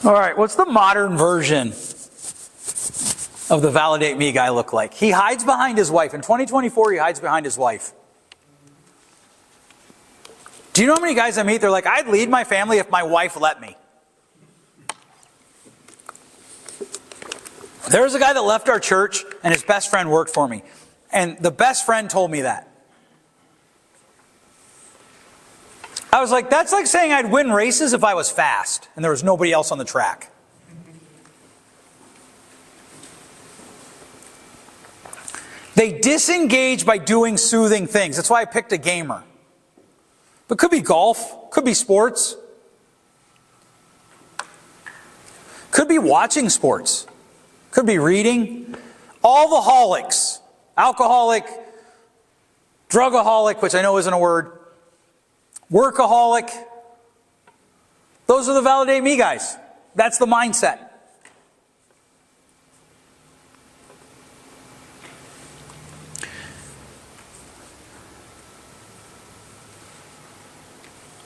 All right, what's the modern version of the validate me guy look like? He hides behind his wife. In 2024, he hides behind his wife. Do you know how many guys I meet? They're like, I'd lead my family if my wife let me. There was a guy that left our church and his best friend worked for me. And the best friend told me that. I was like, that's like saying I'd win races if I was fast and there was nobody else on the track. They disengage by doing soothing things. That's why I picked a gamer. But could be golf, could be sports, could be watching sports, could be reading. All the holics, alcoholic, drugaholic, which I know isn't a word, workaholic, those are the validate me guys. That's the mindset.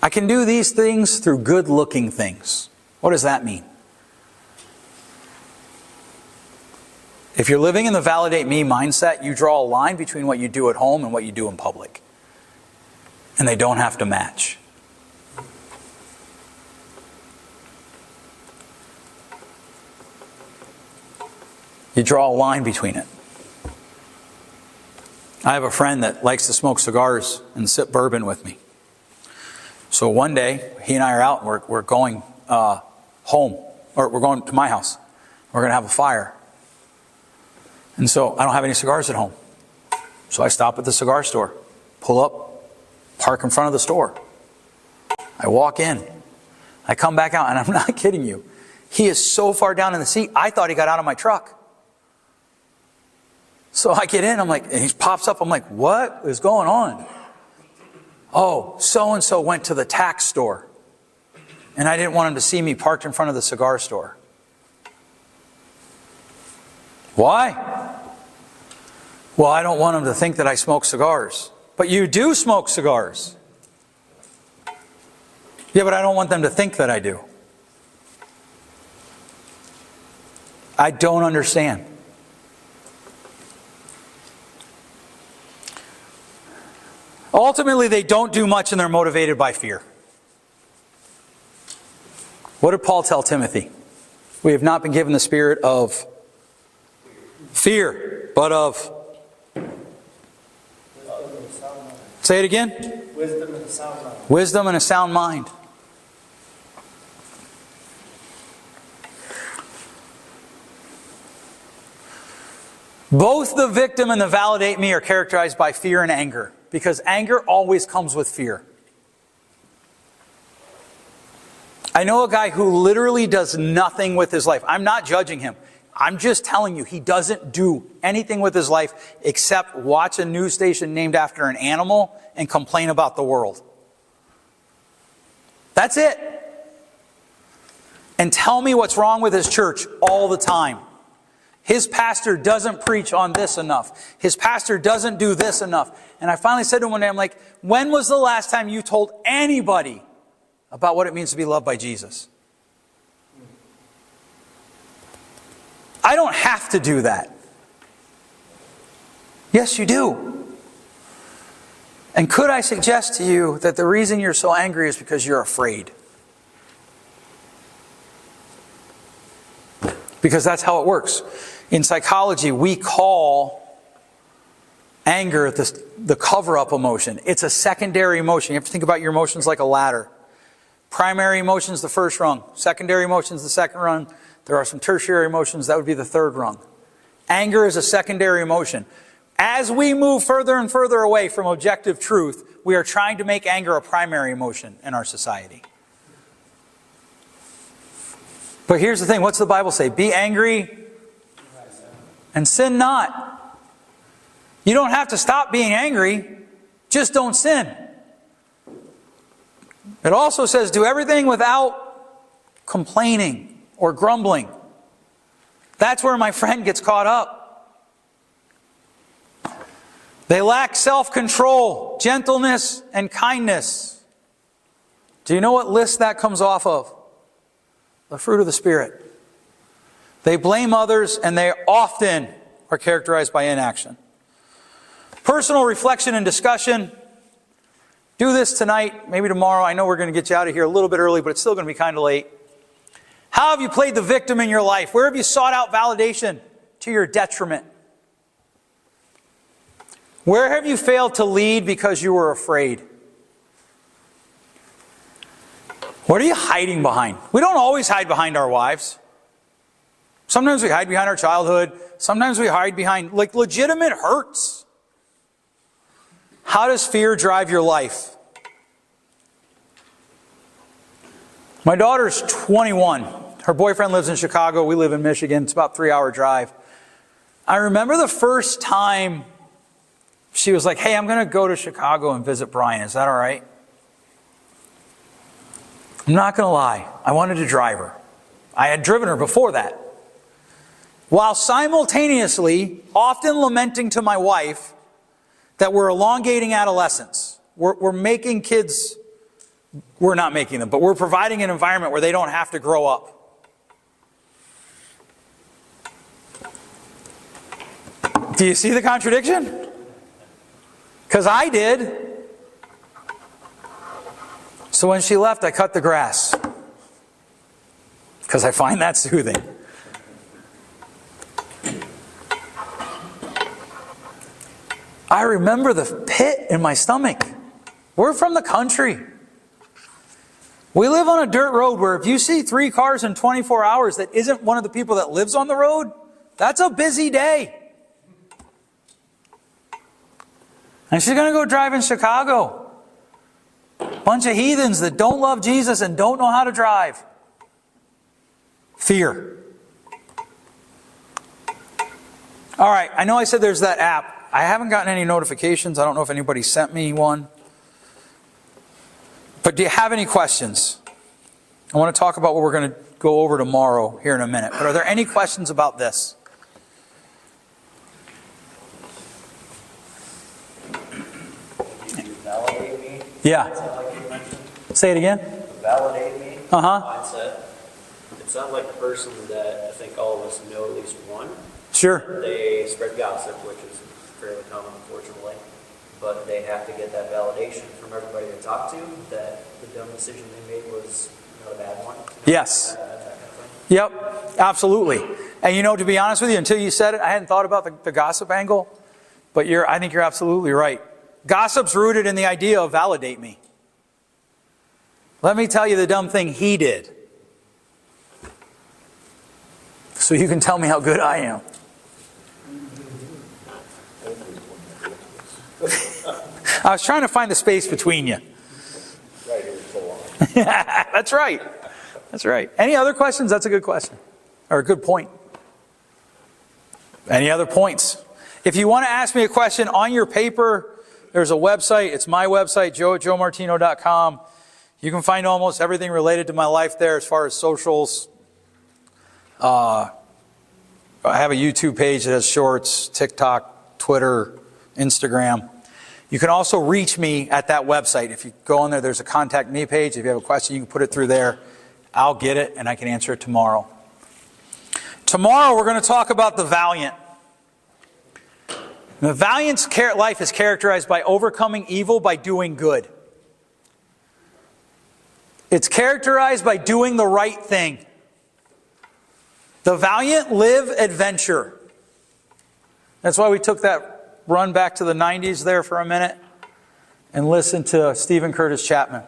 I can do these things through good-looking things. What does that mean? If you're living in the validate me mindset, you draw a line between what you do at home and what you do in public. And they don't have to match. You draw a line between it. I have a friend that likes to smoke cigars and sip bourbon with me. So one day, he and I are out, and we're going home, or we're going to my house. We're going to have a fire. And so I don't have any cigars at home. So I stop at the cigar store, pull up, park in front of the store. I walk in. I come back out, and I'm not kidding you. He is so far down in the seat, I thought he got out of my truck. So I get in, I'm like, and he pops up, I'm like, what is going on? Oh, so-and-so went to the tax store. And I didn't want him to see me parked in front of the cigar store. Why? Well, I don't want him to think that I smoke cigars. But you do smoke cigars. Yeah, but I don't want them to think that I do. I don't understand. Ultimately, they don't do much and they're motivated by fear. What did Paul tell Timothy? We have not been given the spirit of fear, but of... Say it again. Wisdom and a sound mind. Wisdom and a sound mind. Both the victim and the validate me are characterized by fear and anger. Because anger always comes with fear. I know a guy who literally does nothing with his life. I'm not judging him. I'm just telling you, he doesn't do anything with his life except watch a news station named after an animal and complain about the world. That's it. And tell me what's wrong with his church all the time. His pastor doesn't preach on this enough. His pastor doesn't do this enough. And I finally said to him one day, I'm like, when was the last time you told anybody about what it means to be loved by Jesus? I don't have to do that. Yes, you do. And could I suggest to you that the reason you're so angry is because you're afraid? Because that's how it works. In psychology, we call anger the cover-up emotion. It's a secondary emotion. You have to think about your emotions like a ladder. Primary emotion is the first rung. Secondary emotion is the second rung. There are some tertiary emotions. That would be the third rung. Anger is a secondary emotion. As we move further and further away from objective truth, we are trying to make anger a primary emotion in our society. But here's the thing. What's the Bible say? Be angry and sin not. You don't have to stop being angry. Just don't sin. It also says do everything without complaining or grumbling. That's where my friend gets caught up. They lack self-control, gentleness, and kindness. Do you know what list that comes off of? The fruit of the Spirit. They blame others, and they often are characterized by inaction. Personal reflection and discussion. Do this tonight, maybe tomorrow. I know we're going to get you out of here a little bit early, but it's still going to be kind of late. How have you played the victim in your life? Where have you sought out validation to your detriment? Where have you failed to lead because you were afraid? What are you hiding behind? We don't always hide behind our wives. Sometimes we hide behind our childhood. Sometimes we hide behind, like, legitimate hurts. How does fear drive your life? My daughter's 21. Her boyfriend lives in Chicago. We live in Michigan. It's about a 3-hour drive. I remember the first time she was like, hey, I'm going to go to Chicago and visit Brian. Is that all right? I'm not going to lie. I wanted to drive her. I had driven her before that. While simultaneously often lamenting to my wife that we're elongating adolescence. We're making kids, we're not making them, but we're providing an environment where they don't have to grow up. Do you see the contradiction? Because I did. So when she left, I cut the grass. Because I find that soothing. I remember the pit in my stomach. We're from the country. We live on a dirt road where if you see 3 cars in 24 hours that isn't one of the people that lives on the road, that's a busy day. And she's going to go drive in Chicago. Bunch of heathens that don't love Jesus and don't know how to drive. Fear. All right, I know I said there's that app. I haven't gotten any notifications. I don't know if anybody sent me one. But do you have any questions? I want to talk about what we're going to go over tomorrow here in a minute. But are there any questions about this? Validate me. Yeah. Like you mentioned. Say it again. Validate me. Uh-huh. Mindset. It sounds like a person that I think all of us know at least one. Sure. They spread gossip, which is fairly common, unfortunately. But they have to get that validation from everybody they talk to that the dumb decision they made was not a bad one. Yes. That kind of thing. Yep, absolutely. And you know, to be honest with you, until you said it, I hadn't thought about the gossip angle. But I think you're absolutely right. Gossip's rooted in the idea of validate me. Let me tell you the dumb thing he did. So you can tell me how good I am. I was trying to find the space between you. Right here, full on. That's right. That's right. Any other questions? That's a good question. Or a good point. Any other points? If you want to ask me a question on your paper, there's a website. It's my website, joemartino.com. You can find almost everything related to my life there as far as socials. I have a YouTube page that has shorts, TikTok, Twitter, Instagram. You can also reach me at that website. If you go on there, there's a contact me page. If you have a question, you can put it through there. I'll get it and I can answer it tomorrow. Tomorrow we're going to talk about the valiant. The valiant's life is characterized by overcoming evil by doing good. It's characterized by doing the right thing. The valiant live adventure. That's why we took that run back to the 90s there for a minute and listen to Stephen Curtis Chapman.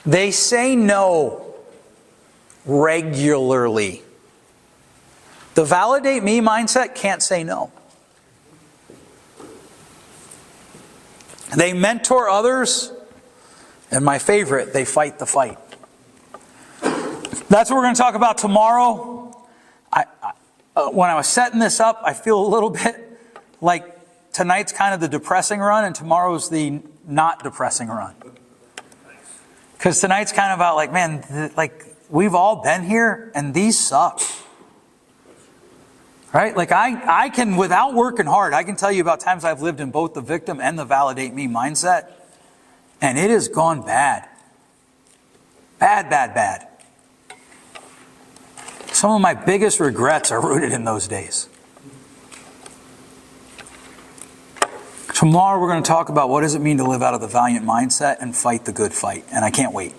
They say no regularly. The validate me mindset can't say no. They mentor others, and my favorite, they fight the fight. That's what we're going to talk about tomorrow. When I was setting this up, I feel a little bit like tonight's kind of the depressing run and tomorrow's the not depressing run. Because tonight's kind of about like, man, like we've all been here and these suck. Right? Like I can, without working hard, I can tell you about times I've lived in both the victim and the validate me mindset. And it has gone bad. Bad, bad, bad. Some of my biggest regrets are rooted in those days. Tomorrow we're going to talk about what does it mean to live out of the valiant mindset and fight the good fight. And I can't wait.